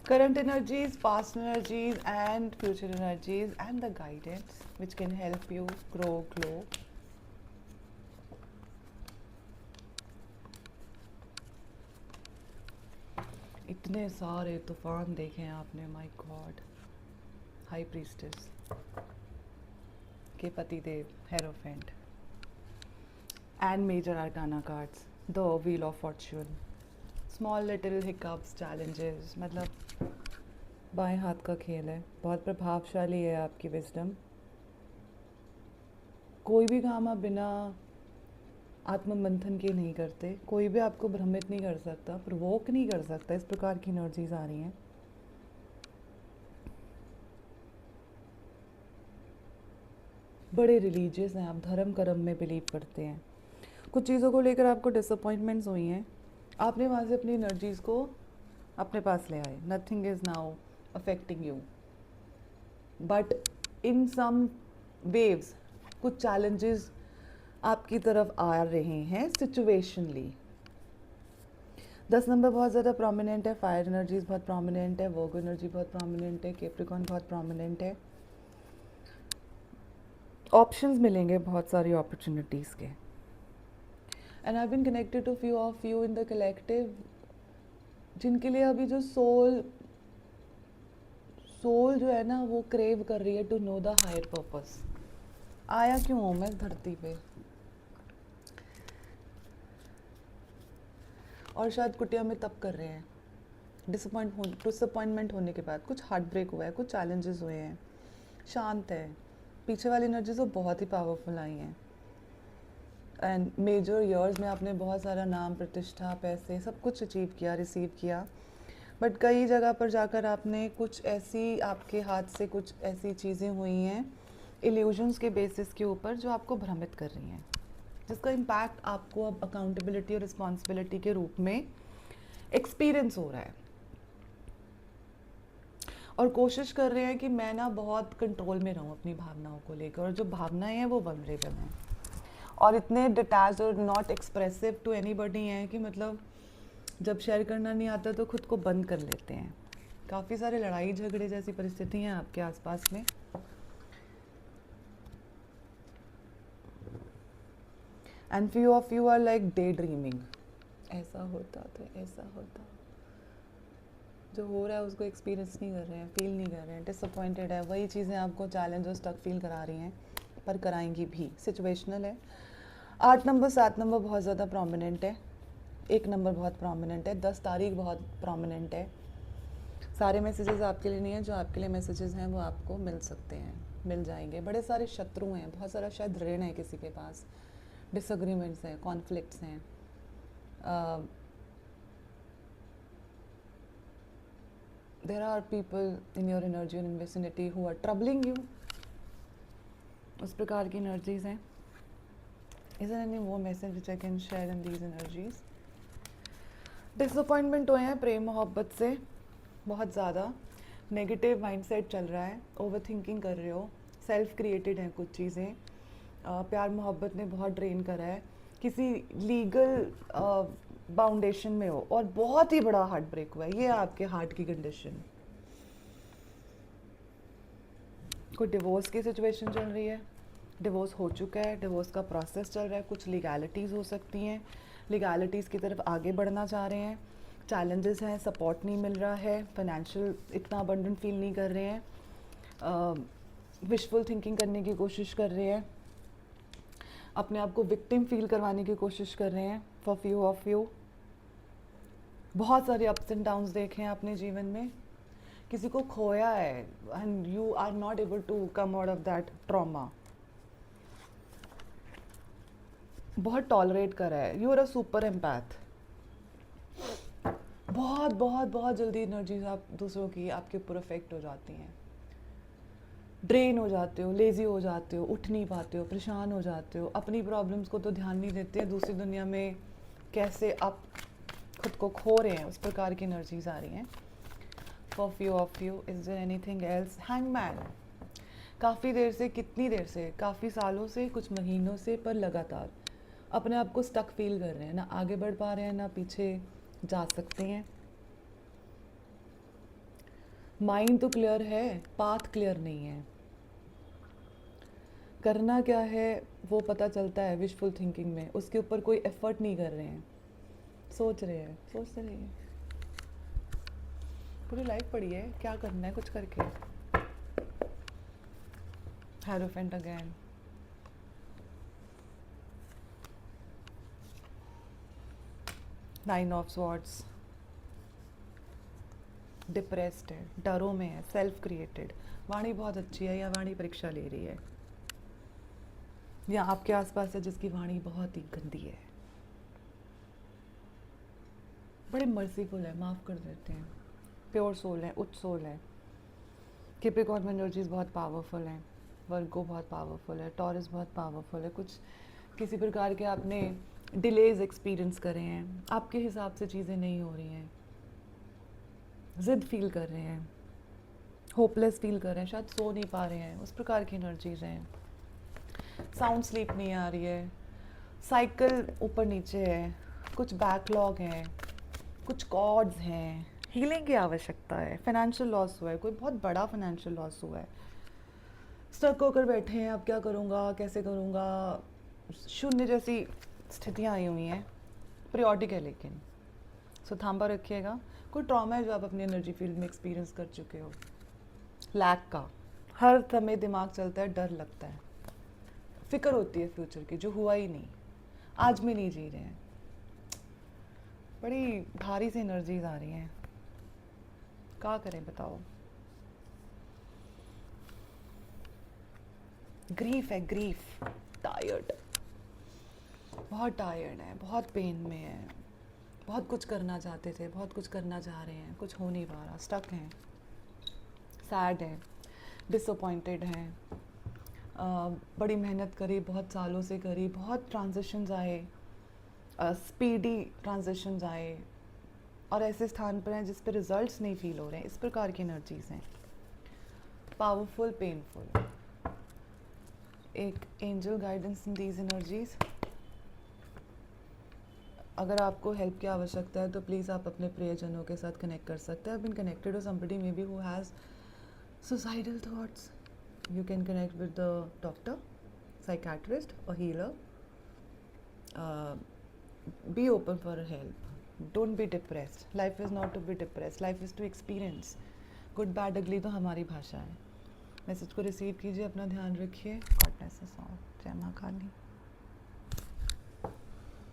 Current energies, past energies, and future energies, and the guidance which can help you grow, glow. इतने सारे तूफान देखे हैं आपने, माय गॉड। हाई प्रीस्टेस के पतिदेव, hierophant, and major arcana cards, the wheel of fortune, small little hiccups, challenges, मतलब बाएं हाथ का खेल है। बहुत प्रभावशाली है आपकी विजडम। कोई भी काम आप बिना आत्ममंथन के नहीं करते, कोई भी आपको भ्रमित नहीं कर सकता, प्रोवोक नहीं कर सकता। इस प्रकार की एनर्जीज आ रही हैं। बड़े रिलीजियस हैं आप, धर्म कर्म में बिलीव करते हैं। कुछ चीज़ों को लेकर आपको डिसअपॉइंटमेंट्स हुई हैं, आपने वहाँ से अपनी एनर्जीज को अपने पास ले आए। Nothing is now affecting you, but in some waves कुछ चैलेंजेस आपकी तरफ आ रहे हैं सिचुएशनली। 10 नंबर बहुत ज़्यादा प्रोमिनेंट है, फायर एनर्जीज बहुत प्रोमिनेंट है, वर्गो एनर्जी बहुत प्रोमिनेंट है, कैप्रिकॉर्न बहुत प्रोमिनेंट है। ऑप्शंस मिलेंगे बहुत सारी अपॉर्चुनिटीज़ के। And I been connected to few of you in the collective, जिनके लिए अभी जो सोल जो है ना, वो क्रेव कर रही है to know the higher purpose. आया क्यों हूँ मैं धरती पे, और शायद कुटिया में तप कर रहे हैं। डिसअपॉइंटमेंट होने के बाद कुछ हार्ट ब्रेक हुआ है, कुछ चैलेंजेस हुए हैं, शांत है। पीछे वाली एनर्जी तो बहुत ही पावरफुल आई हैं। एंड मेजर ईयर्स में आपने बहुत सारा नाम, प्रतिष्ठा, पैसे, सब कुछ अचीव किया, रिसीव किया। बट कई जगह पर जाकर आपने कुछ ऐसी, आपके हाथ से कुछ ऐसी चीज़ें हुई हैं इल्यूजन्स के बेसिस के ऊपर जो आपको भ्रमित कर रही हैं, जिसका इम्पैक्ट आपको अब अकाउंटेबिलिटी और रिस्पॉन्सिबिलिटी के रूप में एक्सपीरियंस हो रहा है। और कोशिश कर रहे हैं कि मैं ना बहुत कंट्रोल में रहूँ अपनी भावनाओं को लेकर, और जो भावनाएं हैं वो वल्नरेबल हैं और इतने डिटैच्ड और नॉट एक्सप्रेसिव टू एनीबॉडी हैं कि मतलब जब शेयर करना नहीं आता तो खुद को बंद कर लेते हैं। काफ़ी सारे लड़ाई झगड़े जैसी परिस्थिति हैं आपके आसपास में। And few of you are like daydreaming, ऐसा होता तो ऐसा होता। जो हो रहा है उसको एक्सपीरियंस नहीं कर रहे हैं, फील नहीं कर रहे हैं, डिसअपॉइंटेड है। वही चीज़ें आपको चैलेंज और स्टक फील करा रही हैं, पर कराएंगी भी, सिचुएशनल है। 8 नंबर 7 नंबर बहुत ज़्यादा प्रोमिनेंट है, 1 नंबर बहुत प्रोमिनेंट है, 10 तारीख बहुत प्रोमिनेंट है। सारे मैसेजेस आपके लिए नहीं है, जो आपके लिए मैसेजेस हैं वो आपको मिल सकते हैं, मिल जाएंगे। बड़े सारे शत्रु हैं, बहुत सारा शायद ऋण है किसी के पास, डिसएग्रीमेंट्स हैं, कॉन्फ्लिक्ट्स हैं। There are people in your energy and vicinity who are troubling you. उस प्रकार की एनर्जीज हैं। Is there any more message which I can share in these energies? Disappointment हुए हैं प्रेम मोहब्बत से, बहुत ज़्यादा नेगेटिव माइंडसेट चल रहा है, ओवर थिंकिंग कर रहे हो, सेल्फ क्रिएटेड हैं कुछ चीज़ें। प्यार मोहब्बत ने बहुत ड्रेन करा है, किसी लीगल बाउंडेशन में हो और बहुत ही बड़ा हार्ट ब्रेक हुआ है। ये है आपके हार्ट की कंडीशन। कोई डिवोर्स की सिचुएशन चल रही है, डिवोर्स हो चुका है, डिवोर्स का प्रोसेस चल रहा है, कुछ लीगैलिटीज़ हो सकती हैं, लीगैलिटीज़ की तरफ आगे बढ़ना चाह रहे हैं। चैलेंजेस हैं, सपोर्ट नहीं मिल रहा है, फाइनेंशियल इतना अबंडेंट फील नहीं कर रहे हैं, विशफुल थिंकिंग करने की कोशिश कर रहे हैं, अपने आप को विक्टिम फील करवाने की कोशिश कर रहे हैं। फॉर फ्यू ऑफ यू बहुत सारे अप्स एंड डाउन्स देखे हैं अपने जीवन में, किसी को खोया है and you are not able to come out of that trauma. बहुत टॉलरेट करा है, you are a super empath. बहुत बहुत बहुत जल्दी एनर्जीज आप दूसरों की आपके ऊपर इफेक्ट हो जाती हैं, ड्रेन हो जाते हो, लेजी हो जाते हो, उठ नहीं पाते हो, परेशान हो जाते हो, अपनी प्रॉब्लम्स को तो ध्यान नहीं देते, दूसरी दुनिया में कैसे आप खुद को खो रहे हैं, उस प्रकार की एनर्जीज आ रही हैं। For few of you is there anything else? Hangman, काफ़ी देर से, कितनी देर से, काफ़ी सालों से, कुछ महीनों से, पर लगातार अपने आप को स्टक फील कर रहे हैं, ना आगे बढ़ पा रहे हैं, ना पीछे जा सकते हैं। माइंड तो क्लियर है, पाथ क्लियर नहीं है। करना क्या है वो पता चलता है विशफुल थिंकिंग में, उसके ऊपर कोई एफर्ट नहीं कर रहे हैं, सोच रहे हैं, सोचते रहिए। पूरी लाइफ पड़ी है, क्या करना है कुछ करके। Hierophant again, nine of swords, depressed है, डरों में है, सेल्फ क्रिएटेड। वाणी बहुत अच्छी है या वाणी परीक्षा ले रही है, या आपके आसपास है जिसकी वाणी बहुत ही गंदी है। बड़े मर्सीफुल है, माफ़ कर देते हैं, प्योर सोल है, उच्च सोल है। कैप्रिकॉर्न एनर्जीज बहुत पावरफुल हैं, वर्गो बहुत पावरफुल है, टॉरस बहुत पावरफुल है। कुछ किसी प्रकार के आपने डिलेज एक्सपीरियंस करे हैं, आपके हिसाब से चीज़ें नहीं हो रही हैं, ज़िद फील कर रहे हैं, होपलेस फील कर रहे हैं, शायद सो नहीं पा रहे हैं, उस प्रकार की एनर्जीज हैं। साउंड स्लीप नहीं आ रही है, साइकिल ऊपर नीचे है, कुछ बैकलॉग है, कुछ कॉर्ड्स हैं, हीलिंग की आवश्यकता है, फाइनेंशियल लॉस हुआ है, कोई बहुत बड़ा फाइनेंशियल लॉस हुआ है, स्टक होकर बैठे हैं, अब क्या करूँगा, कैसे करूँगा, शून्य जैसी स्थितियाँ आई हुई हैं, पीरियोडिक है लेकिन। सो थांबा रखिएगा। कोई ट्रॉमा है जो आप अपनी एनर्जी फील्ड में एक्सपीरियंस कर चुके हो, लैक का, हर समय दिमाग चलता है, डर लगता है, फिक्र होती है फ्यूचर की, जो हुआ ही नहीं, आज में नहीं जी रहे हैं, बड़ी भारी सी एनर्जीज आ रही हैं, क्या करें बताओ। ग्रीफ है, ग्रीफ, टायर्ड, बहुत टायर्ड है, बहुत पेन में है, बहुत कुछ करना चाहते थे, बहुत कुछ करना चाह रहे हैं, कुछ हो नहीं पा रहा, स्टक हैं, सैड है, डिसअपॉइंटेड हैं, बड़ी मेहनत करी, बहुत सालों से करी, बहुत ट्रांजिशंस आए, स्पीडी ट्रांजिशंस आए, और ऐसे स्थान पर हैं जिस पे रिजल्ट्स नहीं फील हो रहे हैं, इस प्रकार की एनर्जीज हैं, पावरफुल, पेनफुल। एक angel guidance in these energies. अगर आपको हेल्प की आवश्यकता है तो प्लीज़ आप अपने प्रियजनों के साथ कनेक्ट कर सकते हैं। I been connected to somebody maybe who has suicidal thoughts. You can connect with the doctor, psychiatrist or healer. Be open for help. Don't be depressed. Life is not to be depressed. Life is to experience. Good, bad, ugly तो हमारी भाषा है। Message को receive कीजिए, अपना ध्यान रखिए। God bless us all. जय मां काली।